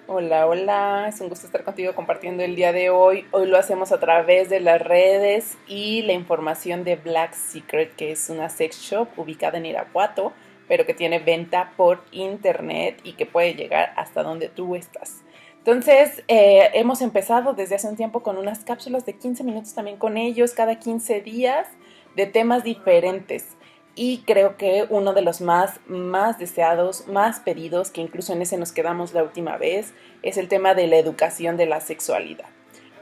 Hola, hola, es un gusto estar contigo compartiendo el día de hoy. Hoy lo hacemos a través de las redes y la información de Black Secret, que es una sex shop ubicada en Irapuato, pero que tiene venta por internet y que puede llegar hasta donde tú estás. Entonces, hemos empezado desde hace un tiempo con unas cápsulas de 15 minutos también con ellos, cada 15 días, de temas diferentes. Y creo que uno de los más deseados, más pedidos, que incluso en ese nos quedamos la última vez, es el tema de la educación de la sexualidad.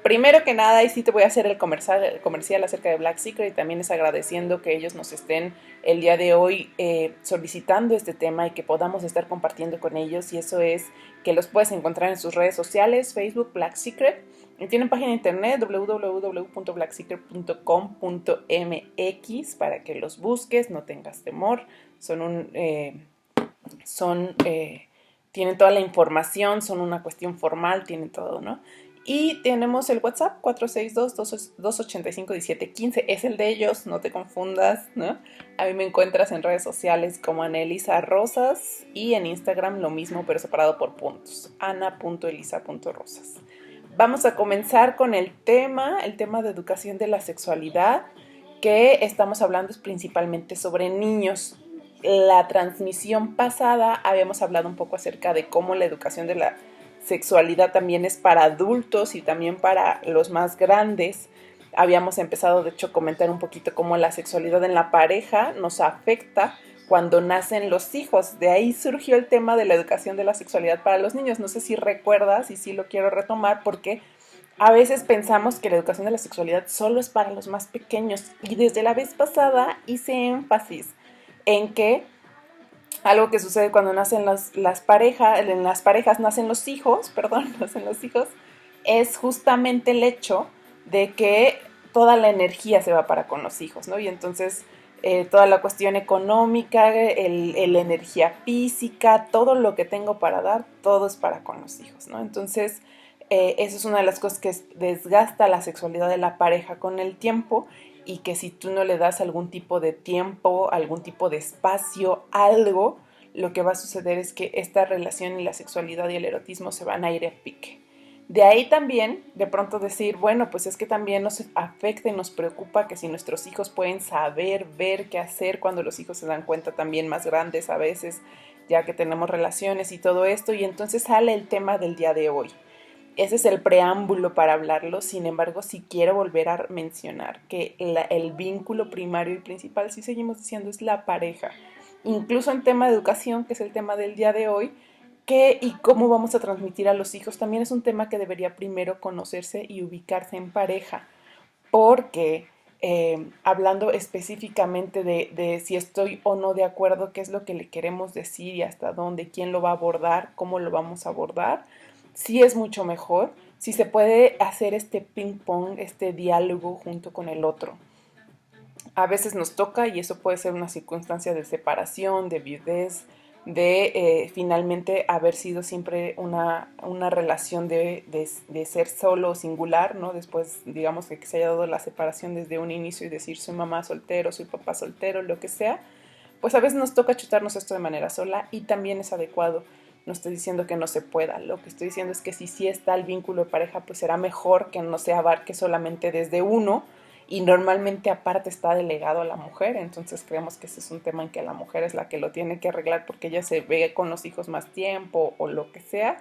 Primero que nada, y sí te voy a hacer el comercial acerca de Black Secret, y también es agradeciendo que ellos nos estén el día de hoy solicitando este tema y que podamos estar compartiendo con ellos. Y eso es que los puedes encontrar en sus redes sociales, Facebook, Black Secret. Y tienen página de internet www.blacksecret.com.mx para que los busques, no tengas temor. Son un, son, tienen toda la información, son una cuestión formal, tienen todo, ¿no? Y tenemos el WhatsApp 462-285-1715, es el de ellos, no te confundas, ¿no? A mí me encuentras en redes sociales como Anelisa Rosas y en Instagram lo mismo, pero separado por puntos, ana.elisa.rosas. Vamos a comenzar con el tema de educación de la sexualidad, que estamos hablando es principalmente sobre niños. La transmisión pasada habíamos hablado un poco acerca de cómo la educación de la sexualidad también es para adultos y también para los más grandes. Habíamos empezado, de hecho, a comentar un poquito cómo la sexualidad en la pareja nos afecta cuando nacen los hijos. De ahí surgió el tema de la educación de la sexualidad para los niños. No sé si recuerdas y sí lo quiero retomar porque a veces pensamos que la educación de la sexualidad solo es para los más pequeños y desde la vez pasada hice énfasis en que algo que sucede cuando nacen las parejas, en las parejas nacen los hijos, perdón, nacen los hijos, es justamente el hecho de que toda la energía se va para con los hijos, ¿no? Y entonces toda la cuestión económica, la energía física, todo lo que tengo para dar, todo es para con los hijos, ¿no? Entonces, eso es una de las cosas que desgasta la sexualidad de la pareja con el tiempo y que si tú no le das algún tipo de tiempo, algún tipo de espacio, algo, lo que va a suceder es que esta relación y la sexualidad y el erotismo se van a ir a pique. De ahí también, de pronto decir, bueno, pues es que también nos afecta y nos preocupa que si nuestros hijos pueden saber, ver qué hacer cuando los hijos se dan cuenta también más grandes a veces, ya que tenemos relaciones y todo esto, y entonces sale el tema del día de hoy. Ese es el preámbulo para hablarlo, sin embargo, sí quiero volver a mencionar que el vínculo primario y principal, sí seguimos diciendo, es la pareja. Incluso en tema de educación, que es el tema del día de hoy, qué y cómo vamos a transmitir a los hijos, también es un tema que debería primero conocerse y ubicarse en pareja, porque hablando específicamente de si estoy o no de acuerdo, qué es lo que le queremos decir y hasta dónde, quién lo va a abordar, cómo lo vamos a abordar, sí es mucho mejor si se puede hacer este ping pong, este diálogo junto con el otro. A veces nos toca y eso puede ser una circunstancia de separación, de viudez, de finalmente haber sido siempre una relación de ser solo o singular, ¿no? Después, digamos que se haya dado la separación desde un inicio y decir soy mamá soltero, soy papá soltero, lo que sea, pues a veces nos toca chutarnos esto de manera sola y también es adecuado. No estoy diciendo que no se pueda, lo que estoy diciendo es que si sí está el vínculo de pareja, pues será mejor que no se abarque solamente desde uno y normalmente aparte está delegado a la mujer, entonces creemos que ese es un tema en que la mujer es la que lo tiene que arreglar porque ella se ve con los hijos más tiempo o lo que sea.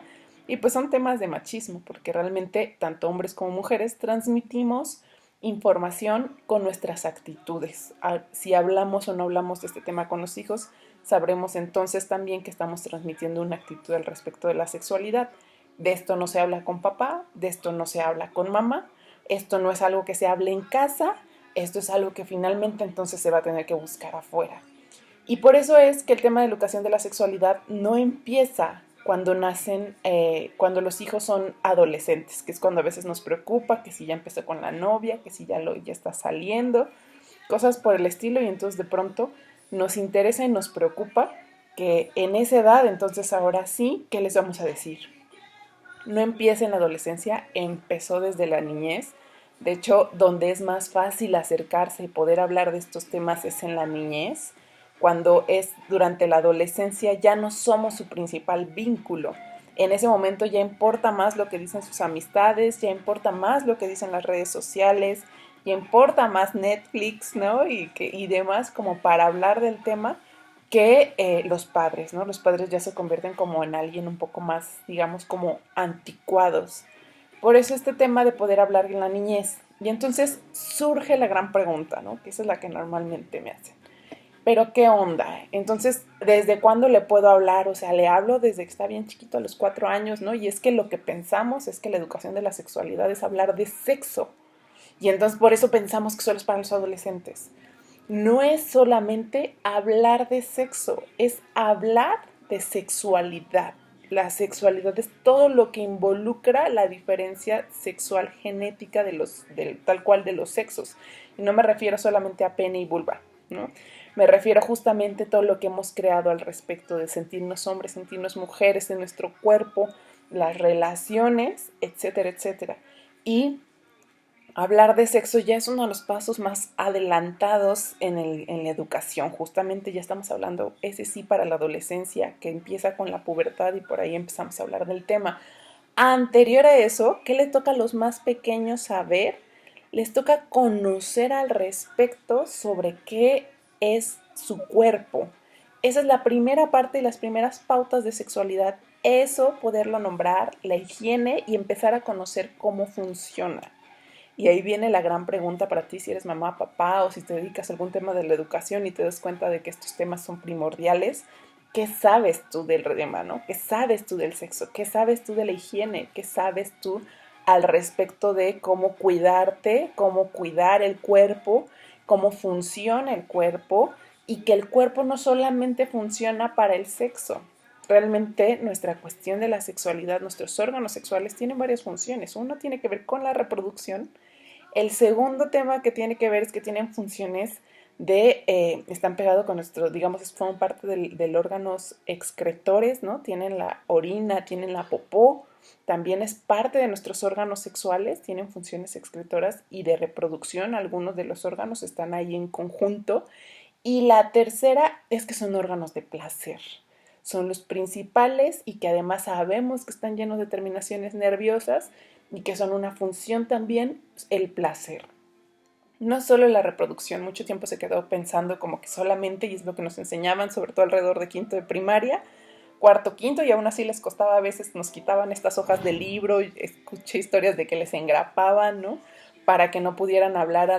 Y pues son temas de machismo, porque realmente tanto hombres como mujeres transmitimos información con nuestras actitudes. Si hablamos o no hablamos de este tema con los hijos, sabremos entonces también que estamos transmitiendo una actitud al respecto de la sexualidad. De esto no se habla con papá, de esto no se habla con mamá, esto no es algo que se hable en casa, esto es algo que finalmente entonces se va a tener que buscar afuera. Y por eso es que el tema de educación de la sexualidad no empieza cuando nacen, cuando los hijos son adolescentes, que es cuando a veces nos preocupa que si ya empezó con la novia, que si ya está saliendo, cosas por el estilo, y entonces de pronto nos interesa y nos preocupa que en esa edad, entonces ahora sí, ¿qué les vamos a decir? No empieza en la adolescencia, empezó desde la niñez. De hecho, donde es más fácil acercarse y poder hablar de estos temas es en la niñez. Cuando es durante la adolescencia ya no somos su principal vínculo. En ese momento ya importa más lo que dicen sus amistades, ya importa más lo que dicen las redes sociales, ya importa más Netflix, ¿no? Y demás como para hablar del tema que los padres, ¿no? Los padres ya se convierten como en alguien un poco más, digamos, como anticuados. Por eso este tema de poder hablar en la niñez. Y entonces surge la gran pregunta, ¿no? Que esa es la que normalmente me hacen. Pero ¿qué onda? Entonces, ¿desde cuándo le puedo hablar? O sea, le hablo desde que está bien chiquito, a los 4 años, ¿no? Y es que lo que pensamos es que la educación de la sexualidad es hablar de sexo. Y entonces por eso pensamos que solo es para los adolescentes. No es solamente hablar de sexo, es hablar de sexualidad. La sexualidad es todo lo que involucra la diferencia sexual genética tal cual de los sexos. Y no me refiero solamente a pene y vulva, ¿no? Me refiero justamente a todo lo que hemos creado al respecto de sentirnos hombres, sentirnos mujeres, de nuestro cuerpo, las relaciones, etcétera, etcétera. Y hablar de sexo ya es uno de los pasos más adelantados en la educación. Justamente ya estamos hablando, ese sí, para la adolescencia, que empieza con la pubertad y por ahí empezamos a hablar del tema. Anterior a eso, ¿qué le toca a los más pequeños saber? Les toca conocer al respecto sobre qué es su cuerpo. Esa es la primera parte y las primeras pautas de sexualidad. Eso, poderlo nombrar, la higiene y empezar a conocer cómo funciona. Y ahí viene la gran pregunta para ti si eres mamá, papá o si te dedicas a algún tema de la educación y te das cuenta de que estos temas son primordiales. ¿Qué sabes tú del tema, no? ¿Qué sabes tú del sexo? ¿Qué sabes tú de la higiene? ¿Qué sabes tú al respecto de cómo cuidarte, cómo cuidar el cuerpo, cómo funciona el cuerpo y que el cuerpo no solamente funciona para el sexo? Realmente nuestra cuestión de la sexualidad, nuestros órganos sexuales tienen varias funciones. Uno tiene que ver con la reproducción. El segundo tema que tiene que ver es que tienen funciones están pegados con nuestro, digamos, forman parte del órganos excretores, ¿no? Tienen la orina, tienen la popó, también es parte de nuestros órganos sexuales, tienen funciones excretoras y de reproducción, algunos de los órganos están ahí en conjunto. Y la tercera es que son órganos de placer. Son los principales y que además sabemos que están llenos de terminaciones nerviosas y que son una función también el placer. No solo la reproducción, mucho tiempo se quedó pensando como que solamente, y es lo que nos enseñaban, sobre todo alrededor de quinto de primaria, cuarto, quinto, y aún así les costaba a veces, nos quitaban estas hojas de libro, escuché historias de que les engrapaban, ¿no? Para que no pudieran hablar,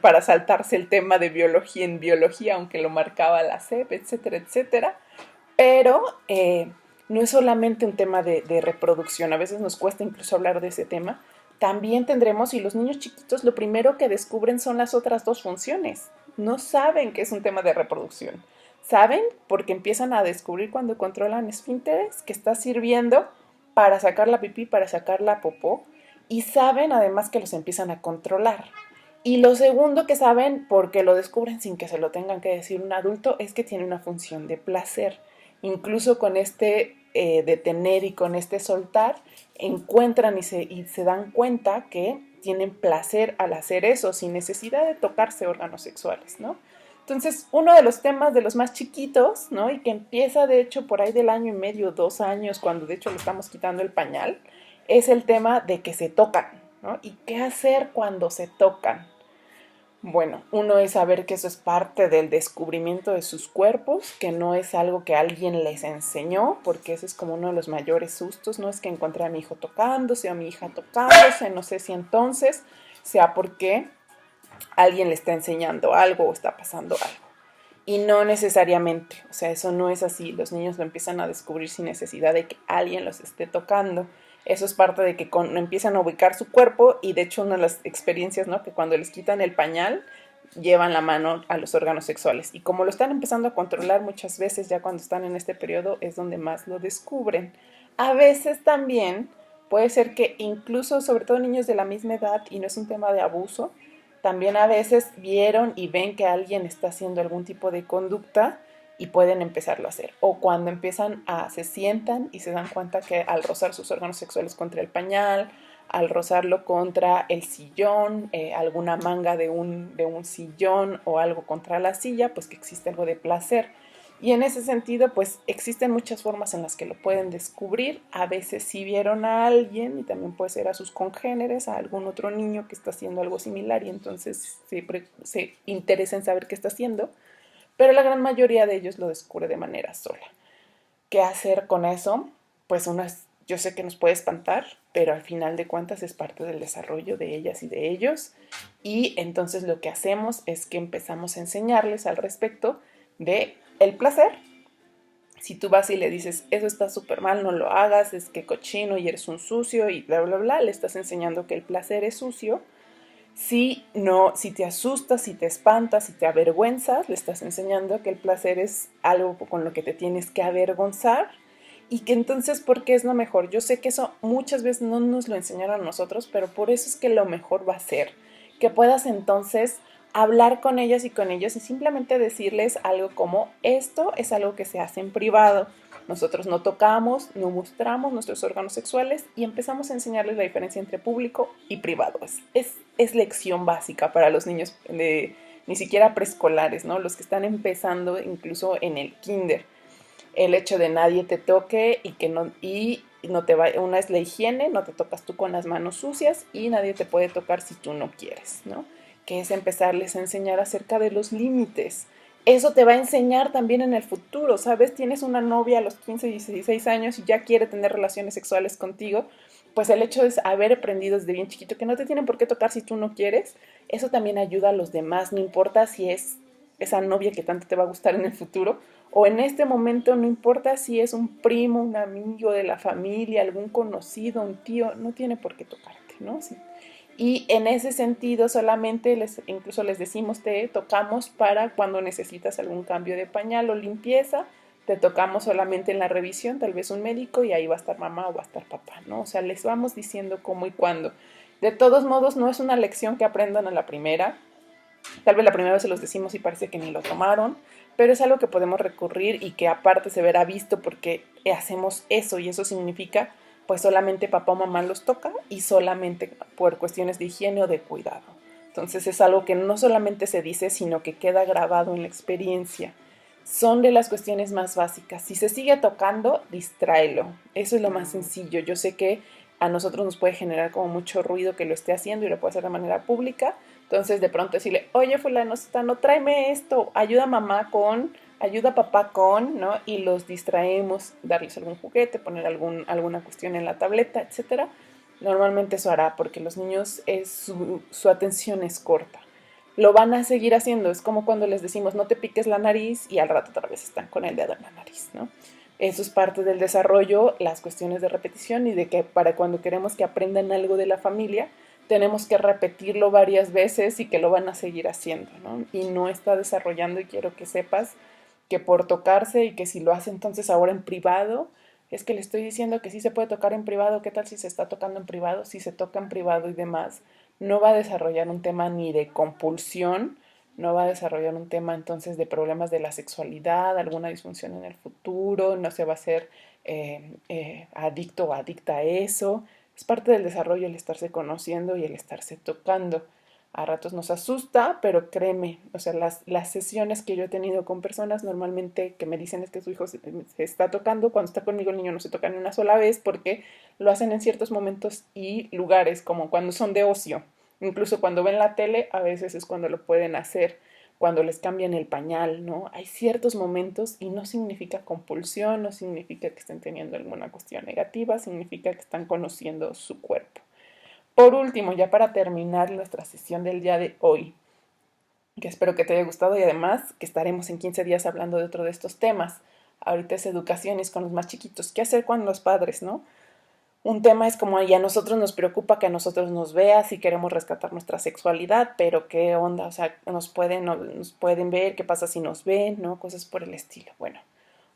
para saltarse el tema de biología en biología, aunque lo marcaba la SEP, etcétera, etcétera. Pero no es solamente un tema de reproducción, a veces nos cuesta incluso hablar de ese tema. También tendremos, y los niños chiquitos lo primero que descubren son las otras dos funciones. No saben que es un tema de reproducción. Saben porque empiezan a descubrir cuando controlan esfínteres que está sirviendo para sacar la pipí, para sacar la popó. Y saben además que los empiezan a controlar. Y lo segundo que saben, porque lo descubren sin que se lo tengan que decir un adulto, es que tiene una función de placer. Incluso con este detener y con este soltar, encuentran y se dan cuenta que tienen placer al hacer eso, sin necesidad de tocarse órganos sexuales, ¿no? Entonces, uno de los temas de los más chiquitos, ¿no? Y que empieza, de hecho, por ahí del año y medio, 2 años, cuando de hecho le estamos quitando el pañal, es el tema de que se tocan, ¿no? ¿Y qué hacer cuando se tocan? Bueno, uno es saber que eso es parte del descubrimiento de sus cuerpos, que no es algo que alguien les enseñó, porque ese es como uno de los mayores sustos, no es que encontré a mi hijo tocándose o a mi hija tocándose, no sé si entonces sea porque alguien le está enseñando algo o está pasando algo. Y no necesariamente, o sea, eso no es así. Los niños lo empiezan a descubrir sin necesidad de que alguien los esté tocando. Eso es parte de que empiezan a ubicar su cuerpo y de hecho una de las experiencias, ¿no? Que cuando les quitan el pañal, llevan la mano a los órganos sexuales. Y como lo están empezando a controlar muchas veces, ya cuando están en este periodo, es donde más lo descubren. A veces también puede ser que incluso, sobre todo niños de la misma edad, y no es un tema de abuso, también a veces vieron y ven que alguien está haciendo algún tipo de conducta y pueden empezarlo a hacer. O cuando se sientan y se dan cuenta que al rozar sus órganos sexuales contra el pañal, al rozarlo contra el sillón, alguna manga de un sillón o algo contra la silla, pues que existe algo de placer. Y en ese sentido, pues existen muchas formas en las que lo pueden descubrir. A veces sí vieron a alguien, y también puede ser a sus congéneres, a algún otro niño que está haciendo algo similar y entonces se interesa en saber qué está haciendo, pero la gran mayoría de ellos lo descubre de manera sola. ¿Qué hacer con eso? Pues yo sé que nos puede espantar, pero al final de cuentas es parte del desarrollo de ellas y de ellos. Y entonces lo que hacemos es que empezamos a enseñarles al respecto de el placer. Si tú vas y le dices, eso está súper mal, no lo hagas, es que cochino y eres un sucio y bla, bla, bla, le estás enseñando que el placer es sucio. Si no, si te asustas, si te espantas, si te avergüenzas, le estás enseñando que el placer es algo con lo que te tienes que avergonzar y que entonces, ¿por qué es lo mejor? Yo sé que eso muchas veces no nos lo enseñaron a nosotros, pero por eso es que lo mejor va a ser que puedas entonces hablar con ellas y con ellos y simplemente decirles algo como esto es algo que se hace en privado. Nosotros no tocamos, no mostramos nuestros órganos sexuales y empezamos a enseñarles la diferencia entre público y privado. Es lección básica para los niños ni siquiera preescolares, ¿no? Los que están empezando incluso en el kinder. El hecho de nadie te toque y no te va, una es la higiene, no te tocas tú con las manos sucias y nadie te puede tocar si tú no quieres, ¿no? Que es empezarles a enseñar acerca de los límites. Eso te va a enseñar también en el futuro, ¿sabes? Tienes una novia a los 15, 16 años y ya quiere tener relaciones sexuales contigo, pues el hecho de haber aprendido desde bien chiquito que no te tienen por qué tocar si tú no quieres, eso también ayuda a los demás, no importa si es esa novia que tanto te va a gustar en el futuro o en este momento, no importa si es un primo, un amigo de la familia, algún conocido, un tío, no tiene por qué tocarte, ¿no? Sí. Y en ese sentido solamente incluso les decimos, te tocamos para cuando necesitas algún cambio de pañal o limpieza, te tocamos solamente en la revisión, tal vez un médico y ahí va a estar mamá o va a estar papá, ¿no? O sea, les vamos diciendo cómo y cuándo. De todos modos, no es una lección que aprendan a la primera. Tal vez la primera vez se los decimos y parece que ni lo tomaron, pero es algo que podemos recurrir y que aparte se verá visto porque hacemos eso y eso significa pues solamente papá o mamá los toca y solamente por cuestiones de higiene o de cuidado. Entonces es algo que no solamente se dice, sino que queda grabado en la experiencia. Son de las cuestiones más básicas. Si se sigue tocando, distráelo. Eso es lo más sencillo. Yo sé que a nosotros nos puede generar como mucho ruido que lo esté haciendo y lo puede hacer de manera pública. Entonces de pronto decirle, oye fulano, no tráeme esto, ayuda a mamá con, ayuda a papá con, ¿no? Y los distraemos, darles algún juguete, poner alguna cuestión en la tableta, etcétera. Normalmente eso hará porque los niños su atención es corta. Lo van a seguir haciendo, es como cuando les decimos no te piques la nariz y al rato otra vez están con el dedo en la nariz, ¿no? Eso es parte del desarrollo, las cuestiones de repetición y de que para cuando queremos que aprendan algo de la familia, tenemos que repetirlo varias veces y que lo van a seguir haciendo, ¿no? Y no está desarrollando y quiero que sepas que por tocarse y que si lo hace entonces ahora en privado, es que le estoy diciendo que sí se puede tocar en privado, ¿qué tal si se está tocando en privado? Si se toca en privado y demás, no va a desarrollar un tema ni de compulsión, no va a desarrollar un tema entonces de problemas de la sexualidad, alguna disfunción en el futuro, no se va a ser adicto o adicta a eso. Es parte del desarrollo el estarse conociendo y el estarse tocando. A ratos nos asusta, pero créeme, o sea, las sesiones que yo he tenido con personas normalmente que me dicen es que su hijo se está tocando, cuando está conmigo el niño no se toca ni una sola vez porque lo hacen en ciertos momentos y lugares, como cuando son de ocio. Incluso cuando ven la tele, a veces es cuando lo pueden hacer, cuando les cambian el pañal, ¿no? Hay ciertos momentos y no significa compulsión, no significa que estén teniendo alguna cuestión negativa, significa que están conociendo su cuerpo. Por último, ya para terminar nuestra sesión del día de hoy, que espero que te haya gustado y además que estaremos en 15 días hablando de otro de estos temas. Ahorita es educaciones con los más chiquitos. ¿Qué hacer con los padres, no? Un tema es como, y a nosotros nos preocupa que a nosotros nos veas y queremos rescatar nuestra sexualidad, pero qué onda, o sea, nos pueden ver, qué pasa si nos ven, ¿no? Cosas por el estilo. Bueno,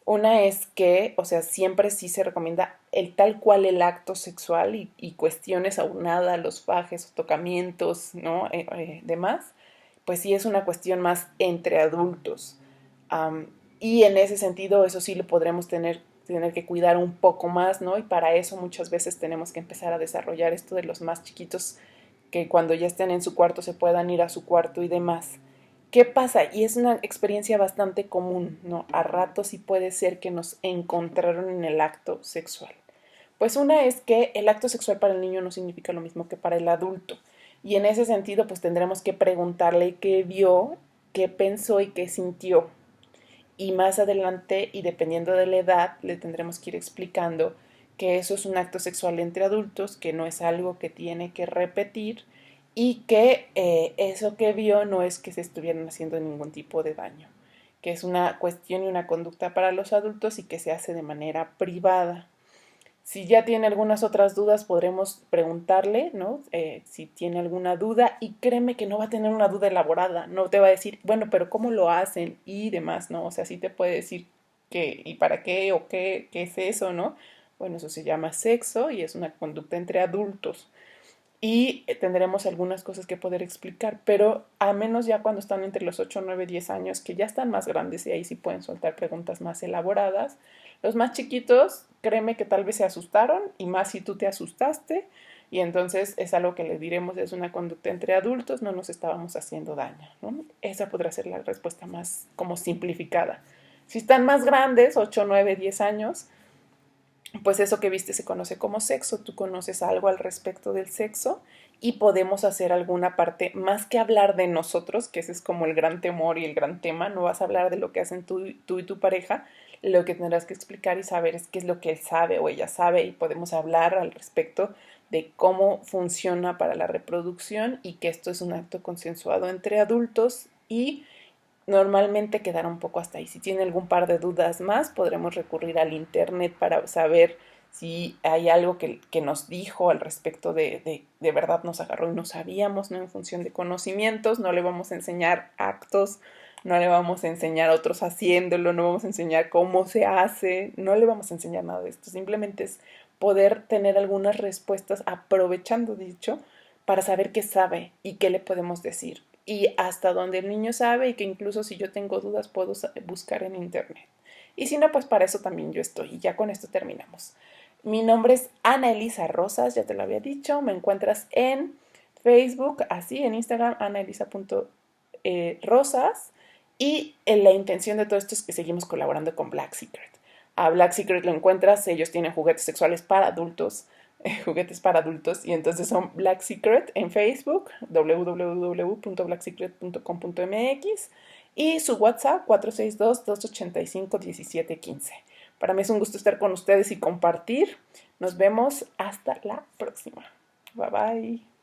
una es que, o sea, siempre sí se recomienda el tal cual el acto sexual y cuestiones aunadas a los fajes o tocamientos, ¿no? Demás, pues sí es una cuestión más entre adultos. Um, y en ese sentido, eso sí lo podremos tener que cuidar un poco más, ¿no? Y para eso muchas veces tenemos que empezar a desarrollar esto de los más chiquitos, que cuando ya estén en su cuarto se puedan ir a su cuarto y demás. ¿Qué pasa? Y es una experiencia bastante común, ¿no? A ratos sí puede ser que nos encontraron en el acto sexual. Pues una es que el acto sexual para el niño no significa lo mismo que para el adulto. Y en ese sentido, pues tendremos que preguntarle qué vio, qué pensó y qué sintió. Y más adelante, y dependiendo de la edad, le tendremos que ir explicando que eso es un acto sexual entre adultos, que no es algo que tiene que repetir y que eso que vio no es que se estuvieran haciendo ningún tipo de daño, que es una cuestión y una conducta para los adultos y que se hace de manera privada. Si ya tiene algunas otras dudas, podremos preguntarle, ¿no? Si tiene alguna duda, y créeme que no va a tener una duda elaborada, no te va a decir, bueno, pero ¿cómo lo hacen? Y demás, ¿no? O sea, sí te puede decir qué y para qué o qué es eso, ¿no? Bueno, eso se llama sexo y es una conducta entre adultos y tendremos algunas cosas que poder explicar, pero a menos ya cuando están entre los 8, 9, 10 años, que ya están más grandes y ahí sí pueden soltar preguntas más elaboradas. Los más chiquitos, créeme que tal vez se asustaron y más si tú te asustaste y entonces es algo que les diremos, es una conducta entre adultos, no nos estábamos haciendo daño, ¿no? Esa podrá ser la respuesta más como simplificada. Si están más grandes, 8, 9, 10 años, pues eso que viste se conoce como sexo, tú conoces algo al respecto del sexo y podemos hacer alguna parte, más que hablar de nosotros, que ese es como el gran temor y el gran tema, no vas a hablar de lo que hacen tú y tu pareja, lo que tendrás que explicar y saber es qué es lo que él sabe o ella sabe y podemos hablar al respecto de cómo funciona para la reproducción y que esto es un acto consensuado entre adultos y normalmente quedará un poco hasta ahí. Si tiene algún par de dudas más, podremos recurrir al internet para saber si hay algo que nos dijo al respecto de verdad nos agarró y no sabíamos, ¿no? En función de conocimientos, no le vamos a enseñar actos, no le vamos a enseñar a otros haciéndolo, no vamos a enseñar cómo se hace, no le vamos a enseñar nada de esto, simplemente es poder tener algunas respuestas aprovechando dicho para saber qué sabe y qué le podemos decir y hasta donde el niño sabe y que incluso si yo tengo dudas puedo buscar en internet. Y si no, pues para eso también yo estoy. Y ya con esto terminamos. Mi nombre es Ana Elisa Rosas, ya te lo había dicho. Me encuentras en Facebook, así, en Instagram, anaelisa.rosas. Y la intención de todo esto es que seguimos colaborando con Black Secret. A Black Secret lo encuentras, ellos tienen juguetes sexuales para adultos, juguetes para adultos y entonces son Black Secret en Facebook, www.blacksecret.com.mx y su WhatsApp 462-285-1715. Para mí es un gusto estar con ustedes y compartir. Nos vemos hasta la próxima. Bye bye.